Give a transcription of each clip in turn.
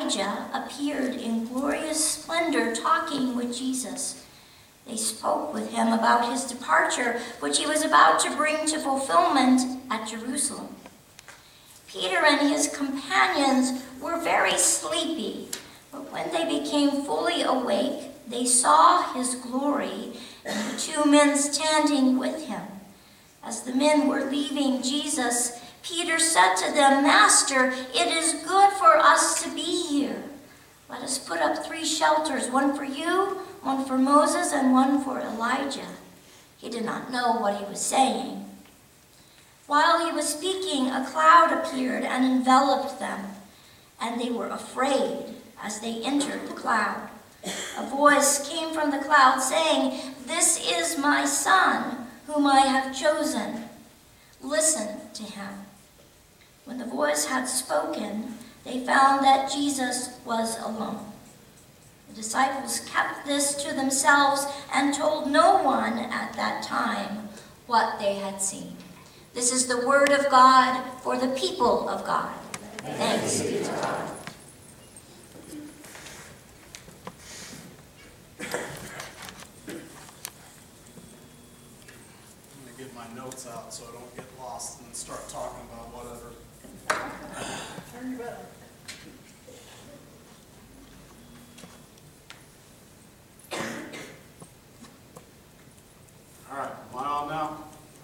Elijah appeared in glorious splendor talking with Jesus. They spoke with him about his departure, which he was about to bring to fulfillment at Jerusalem. Peter and his companions were very sleepy, but when they became fully awake, they saw his glory and the two men standing with him. As the men were leaving Jesus, Peter said to them, "Master, it is good for us to be here. Let us put up 3 shelters, one for you, one for Moses, and one for Elijah." He did not know what he was saying. While he was speaking, a cloud appeared and enveloped them, and they were afraid as they entered the cloud. A voice came from the cloud saying, "This is my son, whom I have chosen. Listen to him." When the voice had spoken, they found that Jesus was alone. The disciples kept this to themselves and told no one at that time what they had seen. This is the word of God for the people of God. Thanks be to God. I'm going to get my notes out so I don't get lost and start talking about whatever. Turn your bell. All right, am I on now?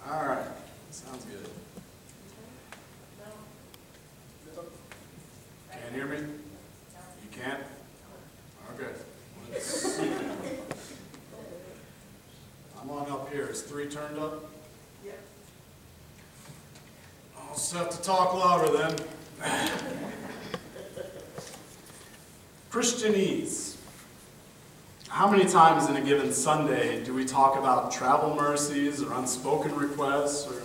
All right, sounds good. Can't hear me? You can't? Okay. I'm on up here. Is 3 turned up? Yeah. I'll just have to talk louder then. Christianese. How many times in a given Sunday do we talk about travel mercies or unspoken requests or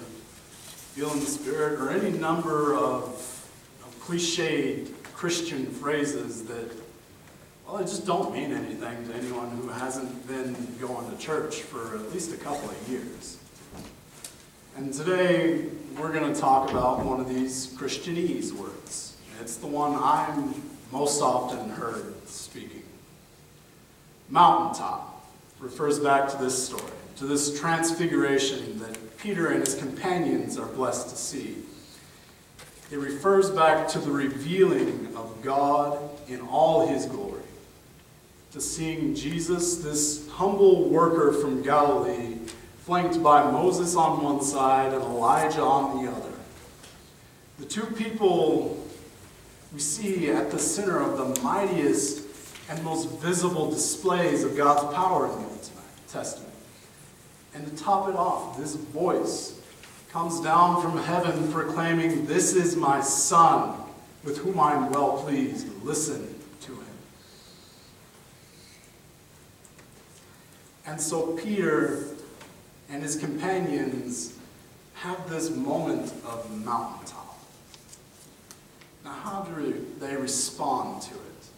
feeling the Spirit or any number of cliched Christian phrases that, well, they just don't mean anything to anyone who hasn't been going to church for at least a couple of years. And today we're going to talk about one of these Christianese words. It's the one I'm most often heard speaking. Mountaintop refers back to this story, to this transfiguration that Peter and his companions are blessed to see. It refers back to the revealing of God in all his glory, to seeing Jesus, this humble worker from Galilee, flanked by Moses on one side and Elijah on the other. The two people we see at the center of the mightiest and most visible displays of God's power in the Old Testament. And to top it off, this voice comes down from heaven proclaiming, "This is my Son, with whom I am well pleased. Listen to him." And so Peter and his companions have this moment of mountaintop. Now, how do they respond to it?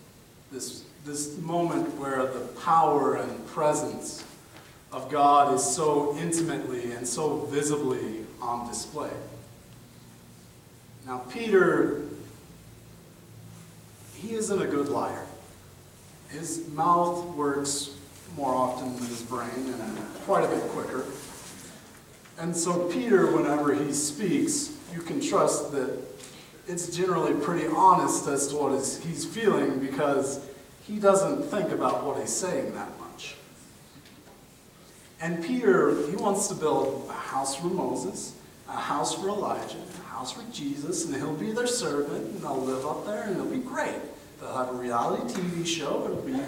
This moment where the power and presence of God is so intimately and so visibly on display. Now, Peter, he isn't a good liar. His mouth works more often than his brain, and quite a bit quicker. And so Peter, whenever he speaks, you can trust that it's generally pretty honest as to what he's feeling, because he doesn't think about what he's saying that much. And Peter, he wants to build a house for Moses, a house for Elijah, a house for Jesus, and he'll be their servant, and they'll live up there, and it'll be great. They'll have a reality TV show, it'll be...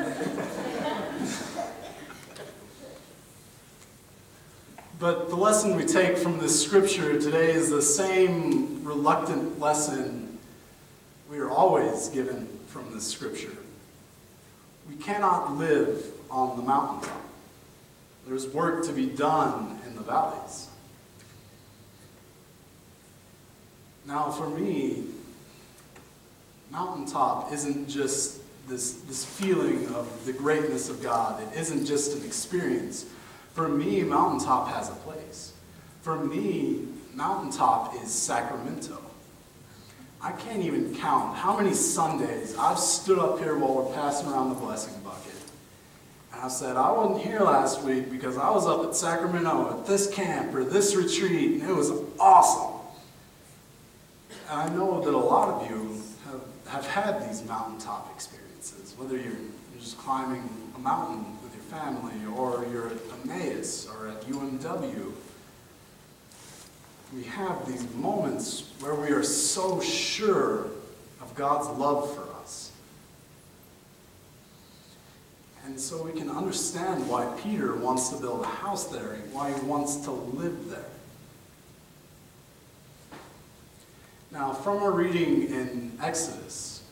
But the lesson we take from this scripture today is the same reluctant lesson we are always given from this scripture. We cannot live on the mountaintop. There's work to be done in the valleys. Now, for me, mountaintop isn't just this feeling of the greatness of God. It isn't just an experience. For me, mountaintop has a place. For me, mountaintop is Sacramento. I can't even count how many Sundays I've stood up here while we're passing around the blessing bucket. And I've said, I wasn't here last week because I was up at Sacramento at this camp or this retreat, and it was awesome. And I know that a lot of you have had these mountaintop experiences, whether you're just climbing a mountain with your family, or you're at Emmaus, or at UMW. We have these moments where we are so sure of God's love for us. And so we can understand why Peter wants to build a house there, and why he wants to live there. Now, from our reading in Exodus,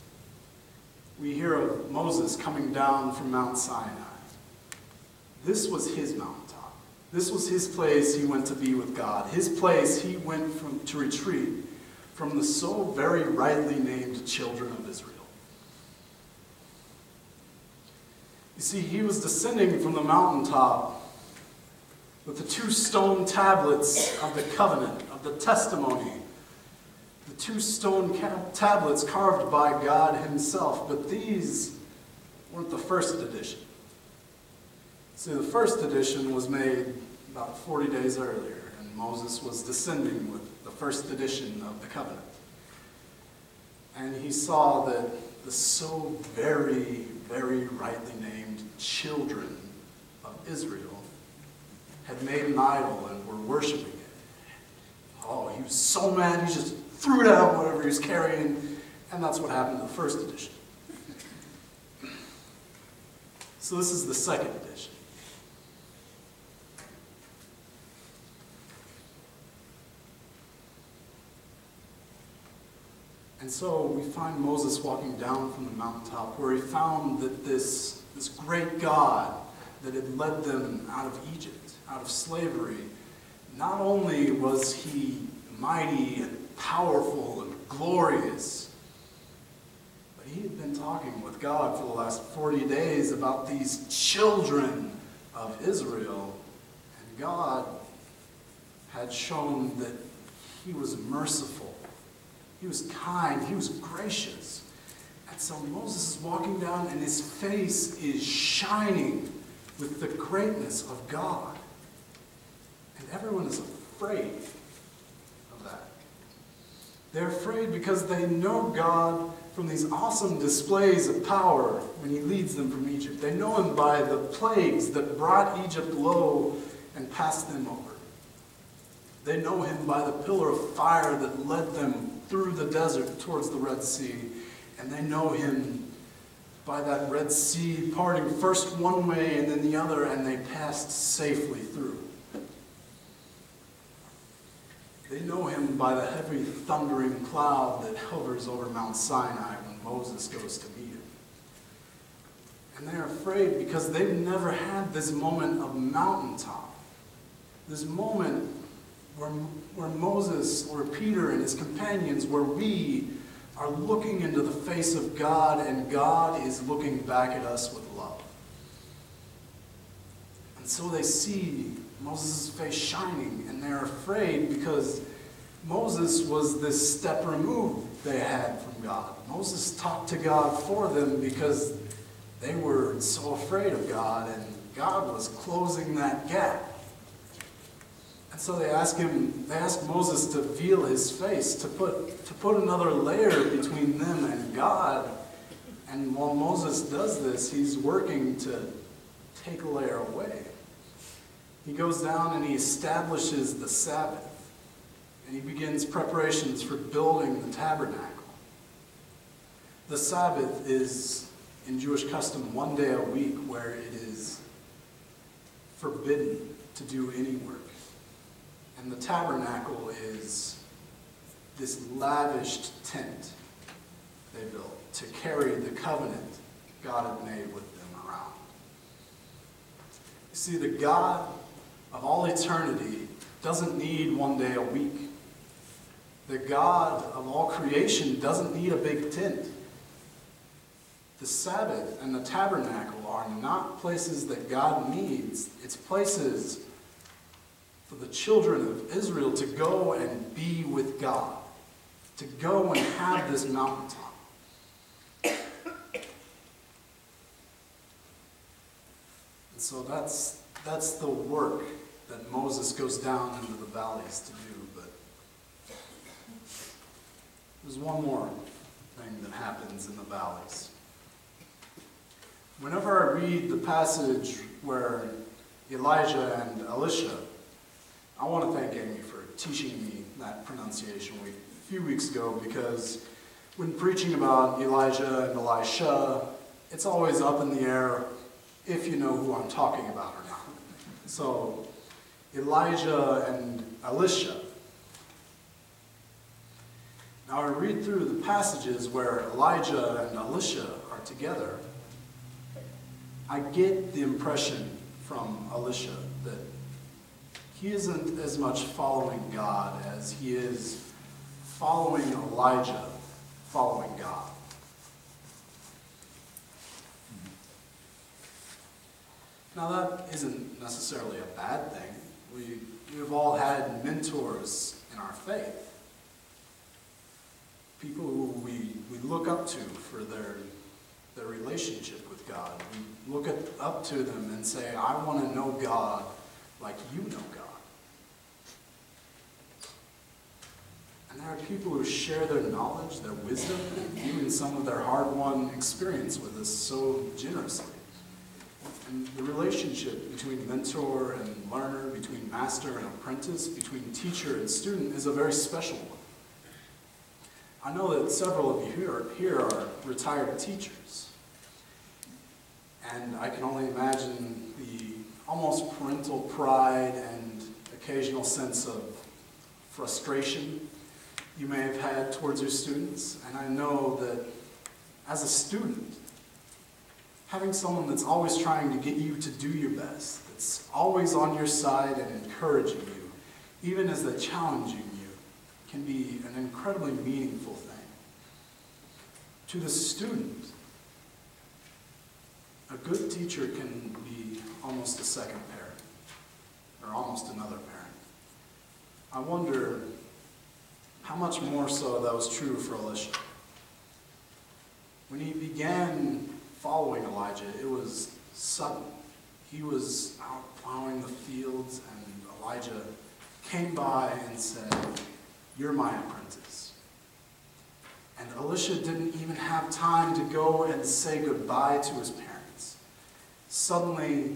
we hear of Moses coming down from Mount Sinai. This was his mountaintop. This was his place he went to be with God. His place he went to retreat from the so very rightly named children of Israel. You see, he was descending from the mountaintop with the 2 stone tablets of the covenant, of the testimony. The 2 stone tablets carved by God himself, but these weren't the first edition. See, the first edition was made about 40 days earlier, and Moses was descending with the first edition of the covenant. And he saw that the so very, very rightly named children of Israel had made an idol and were worshiping it. Oh, he was so mad, he just threw down whatever he was carrying, and that's what happened to the first edition. So this is the second edition. And so we find Moses walking down from the mountaintop, where he found that this great God that had led them out of Egypt, out of slavery, not only was he mighty and powerful and glorious, but he had been talking with God for the last 40 days about these children of Israel, and God had shown that he was merciful, he was kind, he was gracious. And so Moses is walking down, and his face is shining with the greatness of God. And everyone is afraid of that. They're afraid because they know God from these awesome displays of power when he leads them from Egypt. They know him by the plagues that brought Egypt low and passed them over. They know him by the pillar of fire that led them through the desert towards the Red Sea. And they know him by that Red Sea parting first one way and then the other, and they passed safely through. They know him by the heavy thundering cloud that hovers over Mount Sinai when Moses goes to meet him. And they're afraid because they've never had this moment of mountaintop. This moment where Moses, or Peter and his companions, where we are looking into the face of God, and God is looking back at us with love. And so they see Moses' face shining, and they're afraid because Moses was this step removed they had from God. Moses talked to God for them because they were so afraid of God, and God was closing that gap. And so they asked Moses to veil his face, to put another layer between them and God. And while Moses does this, he's working to take a layer away. He goes down and he establishes the Sabbath. And he begins preparations for building the tabernacle. The Sabbath is, in Jewish custom, 1 day a week where it is forbidden to do any work. And the tabernacle is this lavished tent they built to carry the covenant God had made with them around. You see, the God of all eternity doesn't need 1 day a week. The God of all creation doesn't need a big tent. The Sabbath and the tabernacle are not places that God needs. It's places for the children of Israel to go and be with God, to go and have this mountaintop. And so that's the work that Moses goes down into the valleys to do. But there's one more thing that happens in the valleys. Whenever I read the passage where Elijah and Elisha, I want to thank Amy for teaching me that pronunciation a few weeks ago, because when preaching about Elijah and Elisha, it's always up in the air if you know who I'm talking about or not. So, Elijah and Elisha. Now I read through the passages where Elijah and Elisha are together. I get the impression from Elisha that he isn't as much following God as he is following Elijah, following God. Now that isn't necessarily a bad thing. We've all had mentors in our faith. People who we look up to for their relationship with God. We look up to them and say, I want to know God like you know God. And there are people who share their knowledge, their wisdom, and even some of their hard-won experience with us so generously. And the relationship between mentor and learner, between master and apprentice, between teacher and student is a very special one. I know that several of you here are retired teachers. And I can only imagine the almost parental pride and occasional sense of frustration you may have had towards your students. And I know that as a student, having someone that's always trying to get you to do your best, that's always on your side and encouraging you, even as they're challenging you, can be an incredibly meaningful thing. To the student, a good teacher can be almost a second parent, or almost another parent. I wonder how much more so that was true for Elisha. When he began following Elijah, it was sudden. He was out plowing the fields, and Elijah came by and said, "You're my apprentice." And Elisha didn't even have time to go and say goodbye to his parents. Suddenly,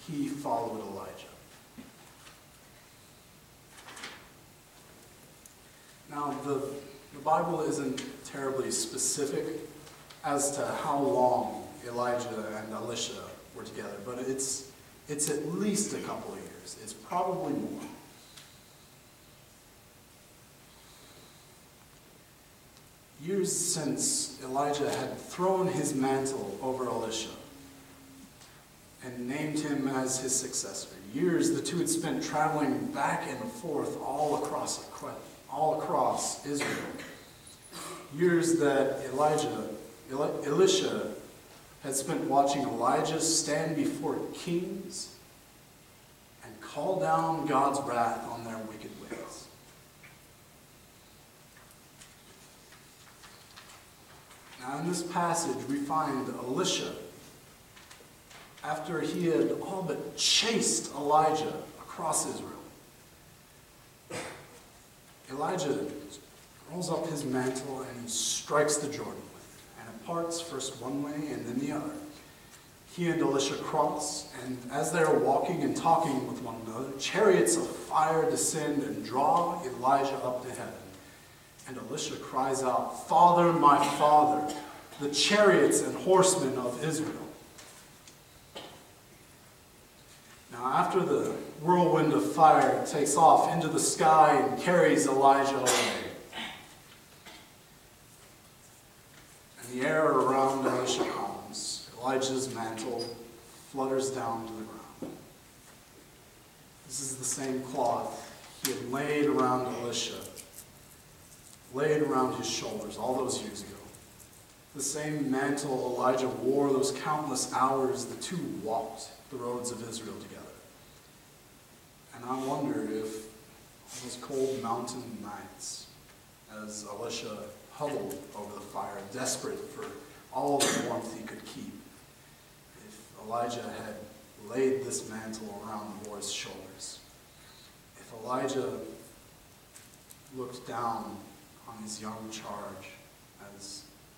he followed Elijah. Now, the Bible isn't terribly specific as to how long Elijah and Elisha were together, but it's at least a couple of years. It's probably more. Years since Elijah had thrown his mantle over Elisha and named him as his successor. Years the two had spent traveling back and forth all across Israel. Years that Elisha had spent watching Elijah stand before kings and call down God's wrath on their wicked ways. Now in this passage we find Elisha, after he had all but chased Elijah across Israel. Elijah rolls up his mantle and he strikes the Jordan with it, and it parts first one way and then the other. He and Elisha cross, and as they are walking and talking with one another, chariots of fire descend and draw Elijah up to heaven. And Elisha cries out, "Father, my father, the chariots and horsemen of Israel." Now after the whirlwind of fire takes off into the sky and carries Elijah away, and the air around Elisha calms, Elijah's mantle flutters down to the ground. This is the same cloth he had laid around Elisha, laid around his shoulders all those years ago. The same mantle Elijah wore those countless hours the two walked the roads of Israel together. And I wonder if those cold mountain nights as Elisha huddled over the fire, desperate for all the warmth he could keep. If Elijah had laid this mantle around the boy's shoulders, if Elijah looked down on his young charge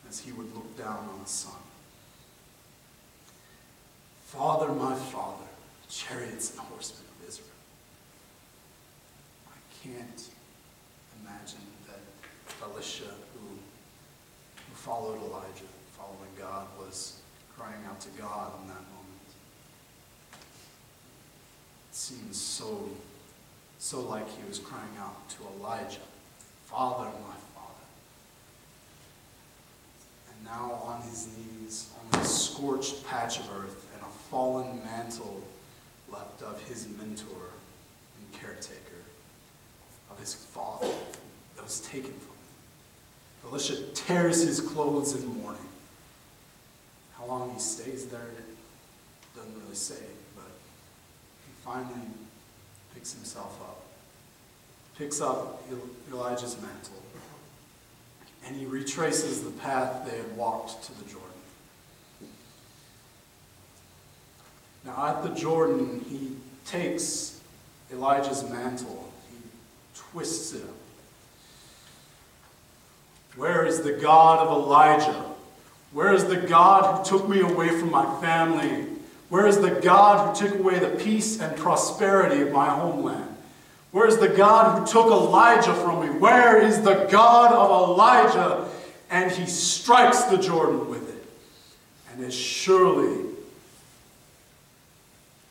as he would look down on the sun. Father, my father, chariots and horsemen of Israel. I can't imagine that Elisha, who followed Elijah, following God, was crying out to God in that moment. It seems so like he was crying out to Elijah, Father, my father. And now on his knees, on this scorched patch of earth and a fallen mantle left of his mentor and caretaker, of his father that was taken from him. Elisha tears his clothes in mourning. How long he stays there, it doesn't really say, but he finally picks himself up, picks up Elijah's mantle, and he retraces the path they had walked to the Jordan. Now at the Jordan, he takes Elijah's mantle, he twists it up. Where is the God of Elijah? Where is the God who took me away from my family? Where is the God who took away the peace and prosperity of my homeland? Where is the God who took Elijah from me? Where is the God of Elijah? And he strikes the Jordan with it. And as surely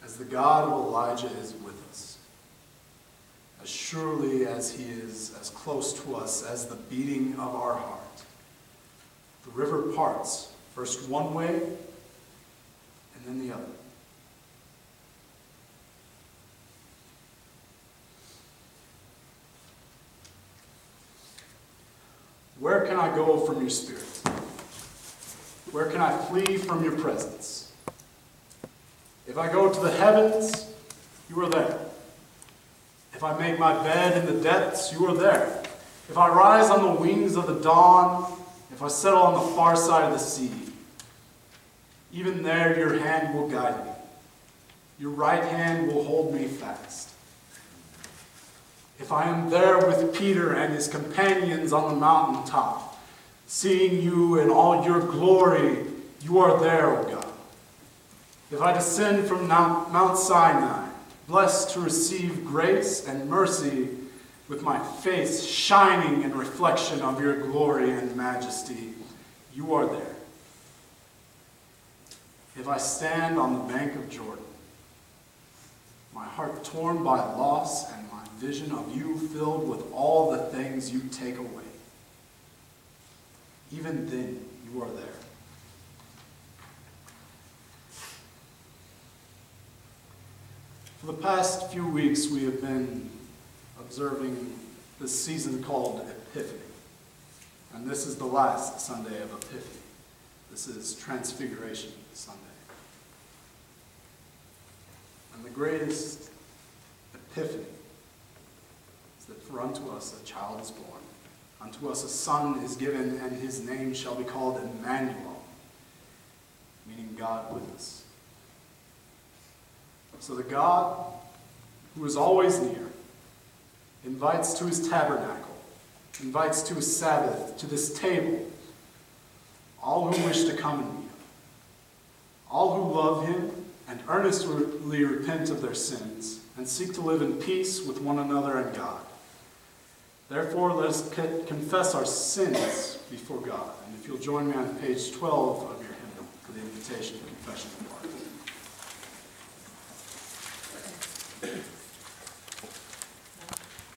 as the God of Elijah is with us, as surely as he is as close to us as the beating of our heart, the river parts, first one way and then the other. Where can I go from your spirit? Where can I flee from your presence? If I go to the heavens, you are there. If I make my bed in the depths, you are there. If I rise on the wings of the dawn, if I settle on the far side of the sea, even there your hand will guide me. Your right hand will hold me fast. If I am there with Peter and his companions on the mountaintop, seeing you in all your glory, you are there, O God. If I descend from Mount Sinai, blessed to receive grace and mercy, with my face shining in reflection of your glory and majesty, you are there. If I stand on the bank of Jordan, my heart torn by loss and my vision of you filled with all the things you take away, even then you are there. For the past few weeks, we have been observing this season called Epiphany. And this is the last Sunday of Epiphany. This is Transfiguration Sunday. And the greatest epiphany is that for unto us a child is born, unto us a son is given, and his name shall be called Emmanuel, meaning God with us. So the God who is always near invites to his tabernacle, invites to his Sabbath, to this table, all who wish to come and meet him, all who love him and earnestly repent of their sins and seek to live in peace with one another and God. Therefore, let us confess our sins before God. And if you'll join me on page 12 of your hymnal for the invitation to confession of the heart.